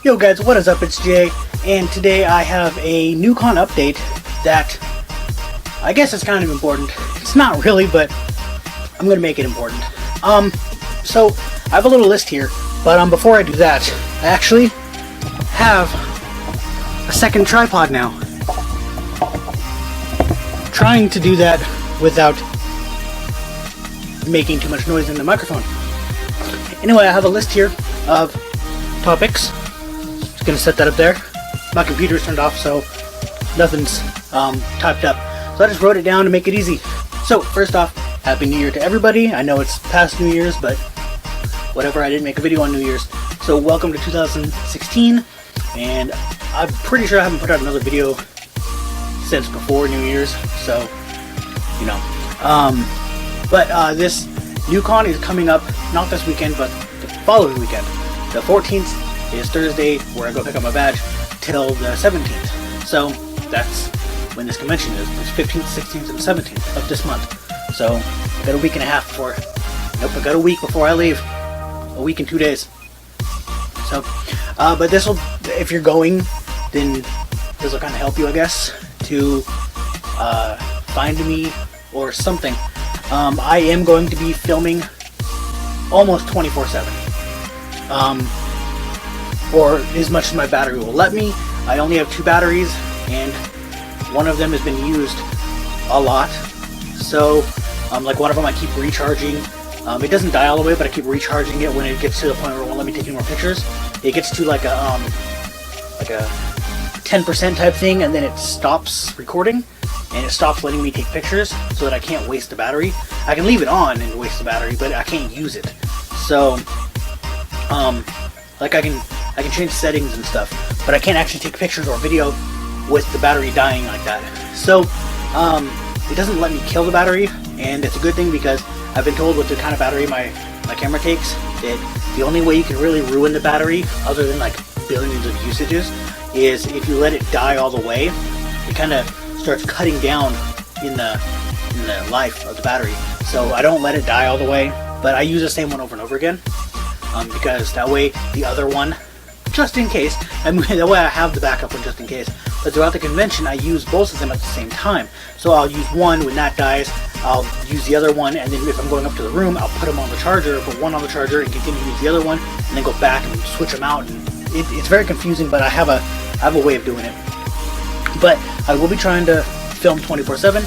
Yo guys, what is up? It's Jay, and today I have a Newcon update that I guess is kind of important. It's not really, but I'm gonna make it important. So I have a little list here, but before I do that, I actually have a second tripod now. Trying to do that without making too much noise in the microphone. Anyway, I have a list here of topics. Just gonna set that up there. My computer's turned off, so nothing's typed up. So I just wrote it down to make it easy. So first off, Happy New Year to everybody. I know it's past New Year's, but whatever, I didn't make a video on New Year's. So welcome to 2016, and I'm pretty sure I haven't put out another video since before New Year's, so, you know. But this Newcon is coming up, not this weekend, but the following weekend. The 14th is Thursday, where I go pick up my badge, till the 17th. So that's when this convention is. It's 15th, 16th, and 17th of this month. So I got a week and a half before. Nope, I got a week before I leave. A week and 2 days. So, but this will, if you're going, then this will kind of help you, I guess, to find me or something. I am going to be filming almost 24/7. Or as much as my battery will let me. I only have 2 batteries, and one of them has been used a lot. So, like one of them I keep recharging. It doesn't die all the way, but I keep recharging it when it gets to the point where it won't let me take any more pictures. It gets to like a 10% type thing, and then it stops recording, and it stops letting me take pictures, so that I can't waste the battery. I can leave it on and waste the battery, but I can't use it. So, like I can change settings and stuff, but I can't actually take pictures or video with the battery dying like that. So, it doesn't let me kill the battery, and it's a good thing because I've been told with the kind of battery my camera takes that the only way you can really ruin the battery, other than like billions of usages, is if you let it die all the way. It kind of starts cutting down in the life of the battery. So I don't let it die all the way, but I use the same one over and over again, because that way the other one, just in case, I mean, that way I have the backup one just in case. But throughout the convention, I use both of them at the same time. So I'll use one when that dies, I'll use the other one, and then if I'm going up to the room, I'll put them on the charger, put one on the charger, and continue to use the other one, and then go back and switch them out. And it's very confusing, but I have a way of doing it. But I will be trying to film 24/7,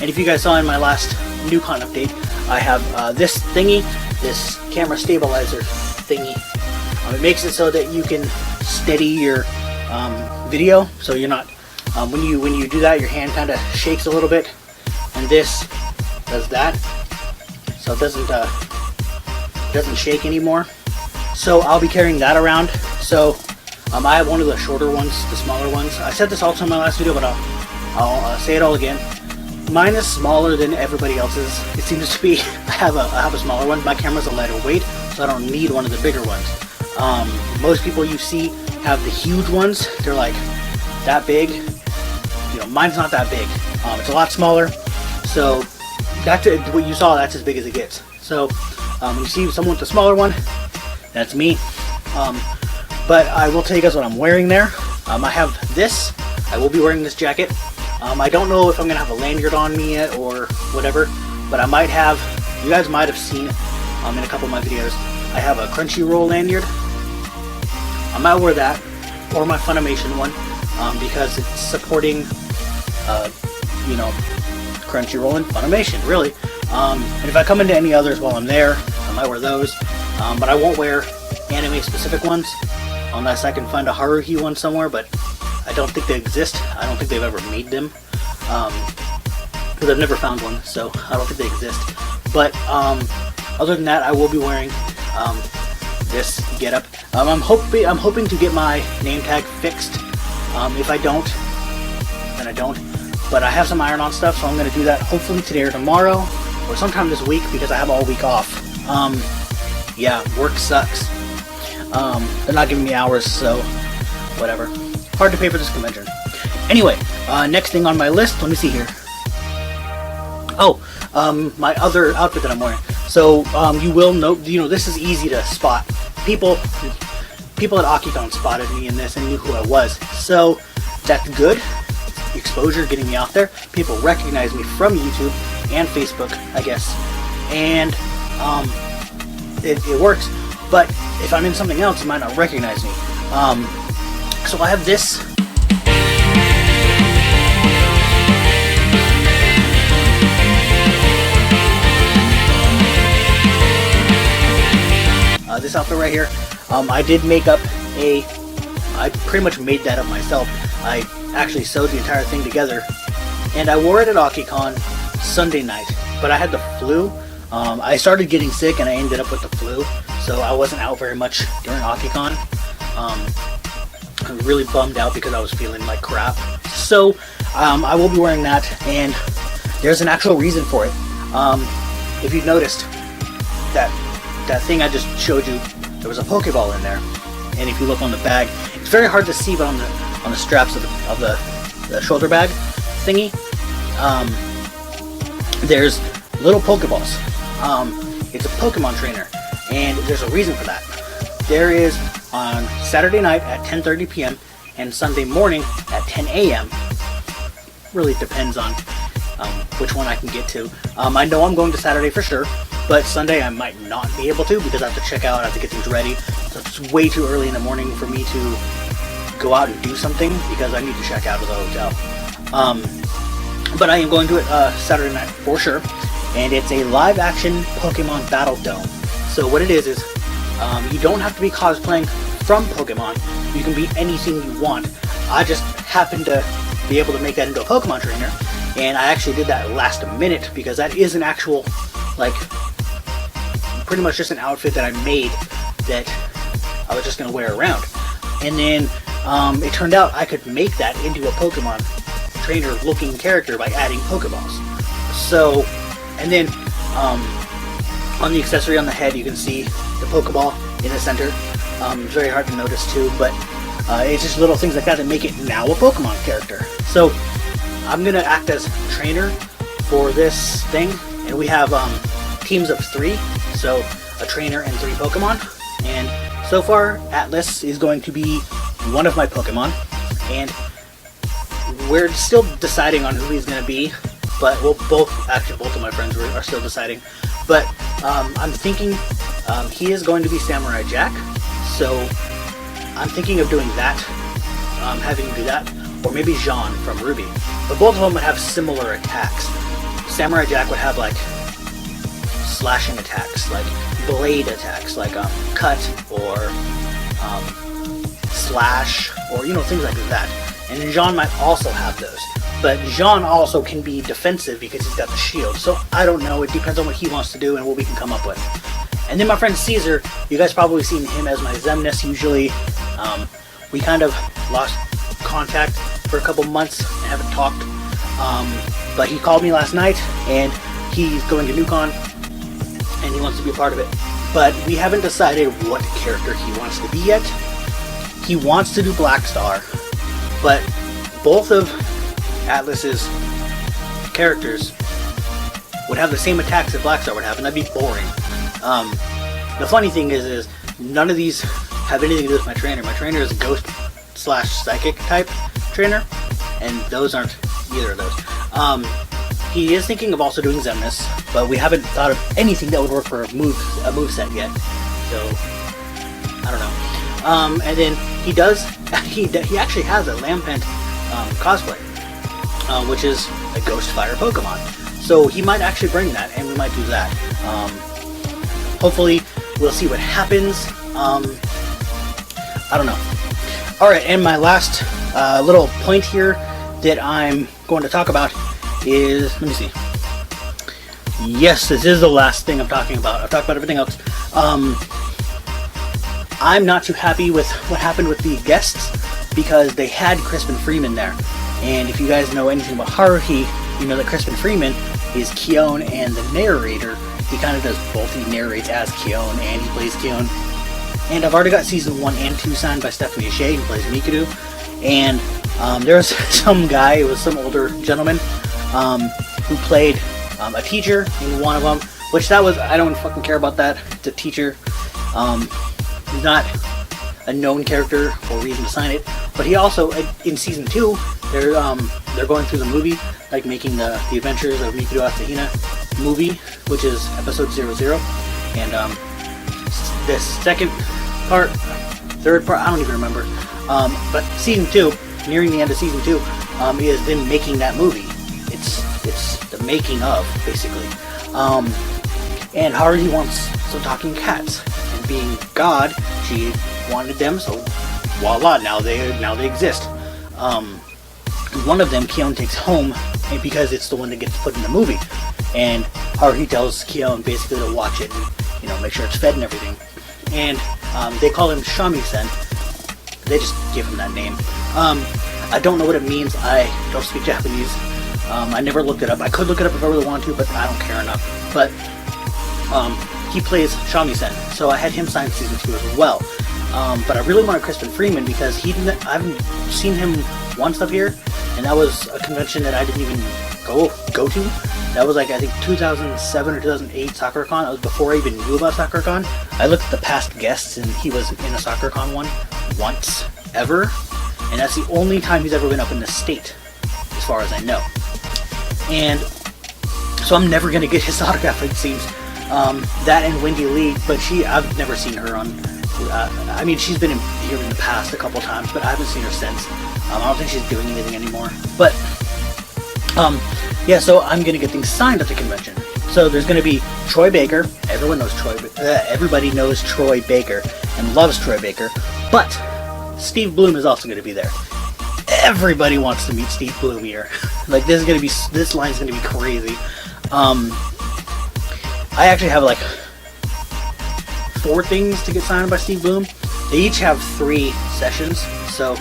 and if you guys saw in my last Newcon update, I have this thingy, this camera stabilizer thingy. It makes it so that you can steady your video, so you're not when you do that, your hand kind of shakes a little bit, and this does that, so it doesn't shake anymore. So I'll be carrying that around. So I have one of the shorter ones, the smaller ones. I said this also in my last video, but I'll say it all again. Mine is smaller than everybody else's. It seems to be. I have a smaller one. My camera's a lighter weight, so I don't need one of the bigger ones. Most people you see have the huge ones. They're like that big. You know, mine's not that big. It's a lot smaller. So that's it. What you saw, that's as big as it gets. So when you see someone with a smaller one, that's me. But I will tell you guys what I'm wearing there. I have this. I will be wearing this jacket. I don't know if I'm going to have a lanyard on me yet or whatever, but I might have. You guys might have seen in a couple of my videos, I have a Crunchyroll lanyard. I might wear that, or my Funimation one, because it's supporting, you know, Crunchyroll and Funimation, really. And if I come into any others while I'm there, I might wear those, but I won't wear anime-specific ones, unless I can find a Haruhi one somewhere, but I don't think they exist. I don't think they've ever made them, because I've never found one, so I don't think they exist. But other than that, I will be wearing this getup. I'm hoping to get my name tag fixed. If I don't, then I don't. But I have some iron-on stuff, so I'm going to do that hopefully today or tomorrow, or sometime this week, because I have all week off. Yeah, work sucks. They're not giving me hours, so whatever. Hard to pay for this convention. Anyway, next thing on my list, let me see here. Oh, my other outfit that I'm wearing. So, you will note, you know, this is easy to spot. People, people at AkiCon spotted me in this and knew who I was. So that's good. Exposure, getting me out there. People recognize me from YouTube and Facebook, I guess. And it works. But if I'm in something else, you might not recognize me. So I have this. This outfit right here. I did make up I pretty much made that up myself. I actually sewed the entire thing together, and I wore it at AkiCon Sunday night, but I had the flu. I started getting sick and I ended up with the flu, so I wasn't out very much during AkiCon. I'm really bummed out because I was feeling like crap. So I will be wearing that, and there's an actual reason for it. If you noticed, that thing I just showed you, there was a Pokeball in there, and if you look on the bag, it's very hard to see, but on the straps of the shoulder bag thingy, there's little Pokeballs. It's a Pokemon trainer, and there's a reason for that. There is on Saturday night at 10:30 p.m. and Sunday morning at 10 a.m. Really depends on which one I can get to. I know I'm going to Saturday for sure, but Sunday I might not be able to because I have to check out, I have to get things ready. So it's way too early in the morning for me to go out and do something because I need to check out of the hotel. But I am going to it Saturday night for sure, and it's a live action Pokemon Battle Dome. So what it is you don't have to be cosplaying from Pokemon. You can be anything you want. I just happened to be able to make that into a Pokemon trainer, and I actually did that last minute because that is an actual, like, pretty much just an outfit that I made that I was just going to wear around. And then it turned out I could make that into a Pokemon trainer looking character by adding Pokeballs. So, and then on the accessory on the head you can see the Pokeball in the center. It's very hard to notice too, but it's just little things like that that make it now a Pokemon character. So I'm going to act as trainer for this thing, and we have teams of 3, so a trainer and 3 Pokemon. And so far Atlas is going to be one of my Pokemon, and we're still deciding on who he's going to be, but we'll both of my friends are still deciding. But I'm thinking he is going to be Samurai Jack, so I'm thinking of doing that, having him do that, or maybe Jean from Ruby. But both of them would have similar attacks. Samurai Jack would have like slashing attacks, like blade attacks, like cut or slash, or things like that. And Jean might also have those. But Jean also can be defensive because he's got the shield. So I don't know. It depends on what he wants to do and what we can come up with. And then my friend Caesar, you guys probably seen him as my Xemnas usually. We kind of lost contact for a couple months and haven't talked. But he called me last night and he's going to Newcon and he wants to be a part of it. But we haven't decided what character he wants to be yet. He wants to do Black Star, but both of Atlas's characters would have the same attacks that Black Star would have, and that'd be boring. The funny thing is none of these have anything to do with my trainer. My trainer is a ghost / psychic type trainer, and those aren't either of those. He is thinking of also doing Xemnas, but we haven't thought of anything that would work for a moveset yet. So I don't know. And then he actually has a Lampent cosplay, which is a Ghost Fire Pokemon. So he might actually bring that, and we might do that. Hopefully, we'll see what happens. I don't know. Alright, and my last little point here that I'm going to talk about is, let me see. Yes, this is the last thing I'm talking about. I've talked about everything else. I'm not too happy with what happened with the guests because they had Crispin Freeman there. And if you guys know anything about Haruhi, you know that Crispin Freeman is Keone and the narrator. He kind of does both. He narrates as Keone and he plays Keone. And I've already got season 1 and 2 signed by Stephanie Shea, who plays Mikado. And there was some guy, it was some older gentleman, who played a teacher in one of them, which that was, I don't fucking care about that. It's a teacher. He's not a known character or reason to sign it. But he also, in season 2, they're going through the movie, like making the Adventures of Mikado movie, which is episode 00. And the second part, third part, I don't even remember. But season 2, nearing the end of season 2, is them making that movie. It's the making of, basically. And Haruhi wants some talking cats, and being God, she wanted them, so voila, now they exist. One of them Keon takes home, and because it's the one that gets put in the movie, and Haruhi tells Keon basically to watch it and make sure it's fed and everything. And they call him Shami-sen. They just give him that name. I don't know what it means. I don't speak Japanese. I never looked it up. I could look it up if I really wanted to, but I don't care enough. But he plays Shami-sen, so I had him sign season 2 as well. But I really wanted Crispin Freeman because I haven't seen him once up here, and that was a convention that I didn't even go to. That was like, I think 2007 or 2008 SakuraCon. That was before I even knew about SakuraCon. I looked at the past guests, and he was in a SakuraCon one once ever, and that's the only time he's ever been up in the state, as far as I know. And so I'm never gonna get his autograph, it seems. That and Wendy Lee, but I've never seen her on. I mean, she's been here in the past a couple times, but I haven't seen her since. I don't think she's doing anything anymore. But yeah, so I'm gonna get things signed at the convention. So there's gonna be Troy Baker. Everyone knows Troy. Everybody knows Troy Baker and loves Troy Baker. But Steve Bloom is also gonna be there. Everybody wants to meet Steve Bloom here. Like, this line's gonna be crazy. I actually have like 4 things to get signed by Steve Bloom. They each have 3 sessions, so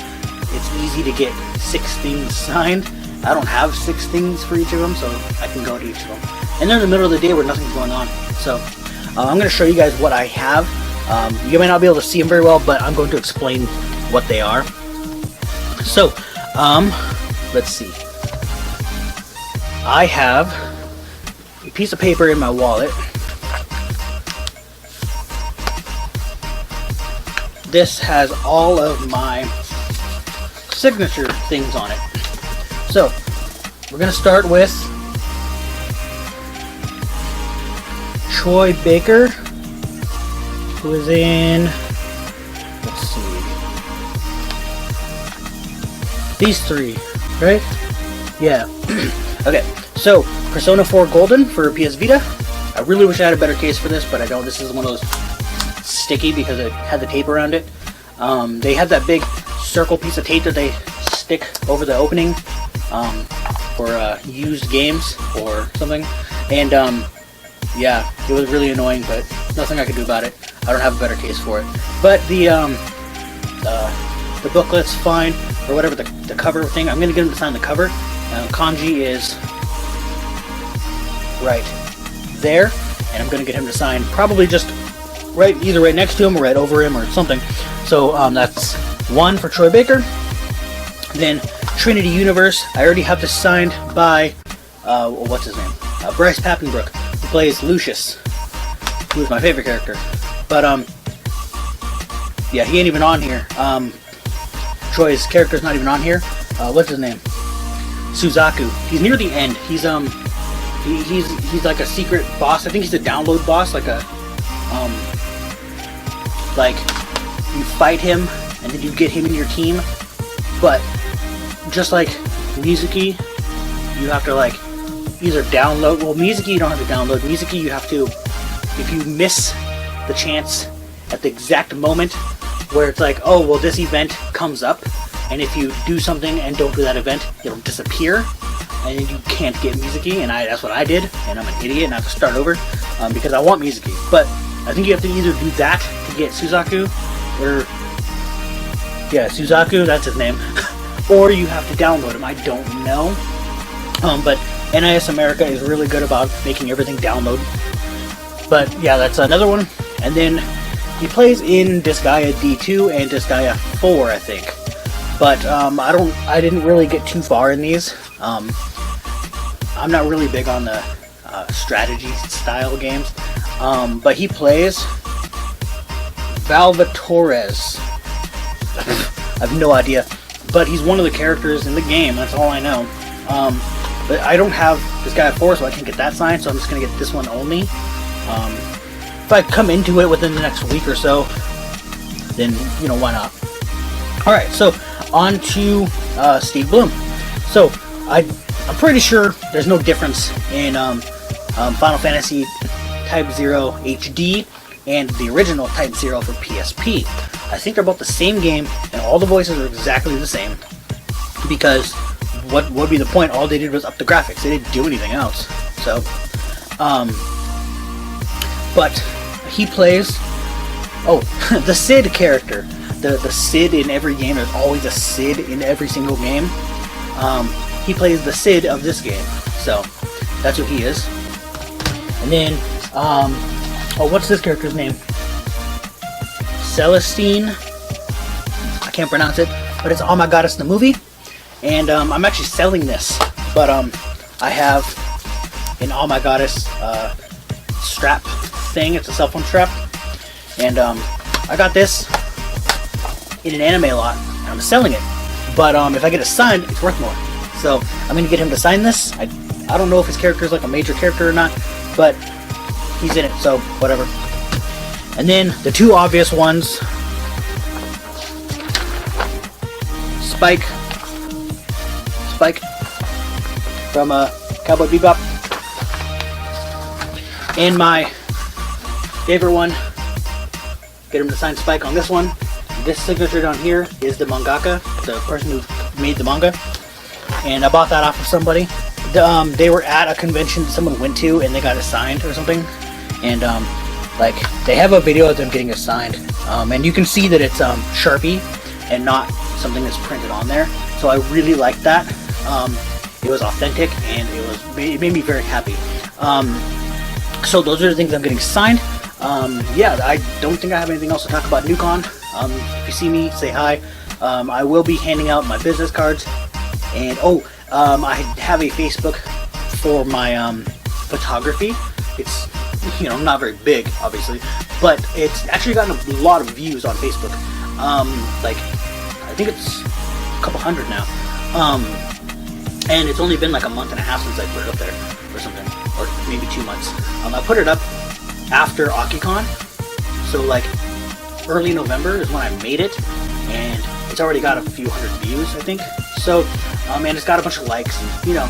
it's easy to get 6 things signed. I don't have 6 things for each of them, so I can go to each of them. And they're in the middle of the day where nothing's going on. So I'm going to show you guys what I have. You may not be able to see them very well, but I'm going to explain what they are. So, let's see. I have a piece of paper in my wallet. This has all of my signature things on it. So, we're going to start with Troy Baker, who is in, let's see, these 3, right? Yeah. Okay, so Persona 4 Golden for PS Vita. I really wish I had a better case for this, but I don't. This is one of those sticky because it had the tape around it. They have that big circle piece of tape that they stick over the opening for used games or something. And yeah, it was really annoying, but nothing I could do about it. I don't have a better case for it. But the booklet's fine, or whatever, the cover thing. I'm gonna get him to sign the cover. Kanji is right there, and I'm gonna get him to sign probably just either right next to him or right over him or something. So that's 1 for Troy Baker. Then Trinity Universe. I already have this signed by what's his name? Bryce Papenbrook, who plays Lucius, who is my favorite character. But yeah, he ain't even on here. Troy's character's not even on here. What's his name? Suzaku. He's near the end. He's like a secret boss. I think he's a download boss, like a like you fight him and then you get him in your team. But just like Mizuki, you have to like either download. Well, Mizuki you don't have to download. Mizuki you have to, if you miss the chance at the exact moment where it's like, oh well, this event comes up, and if you do something and don't do that event, it'll disappear, and then you can't get Mizuki. And that's what I did, and I'm an idiot and I have to start over because I want Mizuki. But I think you have to either do that to get Suzaku, or yeah, Suzaku, that's his name, or you have to download him. I don't know. But NIS America is really good about making everything download. But yeah, that's another one. And then he plays in Disgaea D2 and Disgaea 4, I think. But I didn't really get too far in these. I'm not really big on the strategy style games. But he plays Valvatorez. I have no idea. But he's one of the characters in the game, that's all I know. But I don't have this guy at 4, so I can't get that signed, so I'm just going to get this one only. If I come into it within the next week or so, then, you know, why not? Alright, so on to Steve Bloom. So, I'm pretty sure there's no difference in Final Fantasy Type 0 HD and the original Type 0 for PSP. I think they're both the same game, and all the voices are exactly the same. Because what would be the point? All they did was up the graphics. They didn't do anything else. So, but he plays, the Sid character. The Sid in every game. There's always a Sid in every single game. He plays the Sid of this game. So, that's what he is. And then, what's this character's name? Celestine. I can't pronounce it, but it's Oh My Goddess the movie. And I'm actually selling this, but I have an Oh My Goddess strap thing. It's a cell phone strap, and I got this in an anime lot, and I'm selling it. But if I get it signed, it's worth more. So I'm gonna get him to sign this. I don't know if his character is like a major character or not, but he's in it, so whatever. And then the two obvious ones, Spike from Cowboy Bebop, and my favorite one, get him to sign Spike on this one. This signature down here is the mangaka, the person who made the manga, and I bought that off of somebody. They were at a convention that someone went to and they got it signed or something, and like they have a video of them getting it signed, and you can see that it's Sharpie and not something that's printed on there. So I really liked that. It was authentic, and it made me very happy. So those are the things I'm getting signed. Yeah, I don't think I have anything else to talk about Newcon. If you see me, say hi. I will be handing out my business cards, and I have a Facebook for my photography. It's, you know, not very big, obviously, but it's actually gotten a lot of views on Facebook. Like, I think it's a couple hundred now. And it's only been like a month and a half since I put it up there, or something, or maybe 2 months. I put it up after AkiCon, so like early November is when I made it, and it's already got a few hundred views, I think. So, and it's got a bunch of likes, and, you know,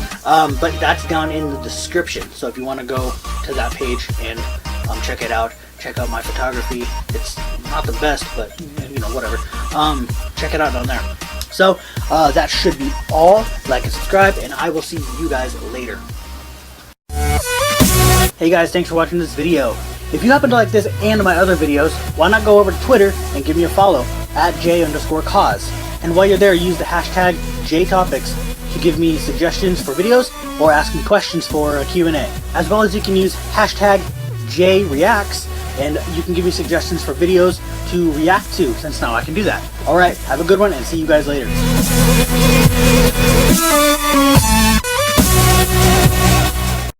but that's down in the description. So if you want to go to that page and check it out, check out my photography. It's not the best, but, you know, whatever. Check it out down there. So, that should be all. Like and subscribe, and I will see you guys later. Hey guys, thanks for watching this video. If you happen to like this and my other videos, why not go over to Twitter and give me a follow at @J_cause. And while you're there, use the hashtag JTopics to give me suggestions for videos or ask me questions for a Q&A. As well as you can use hashtag JReacts, and you can give me suggestions for videos to react to, since now I can do that. Alright, have a good one, and see you guys later.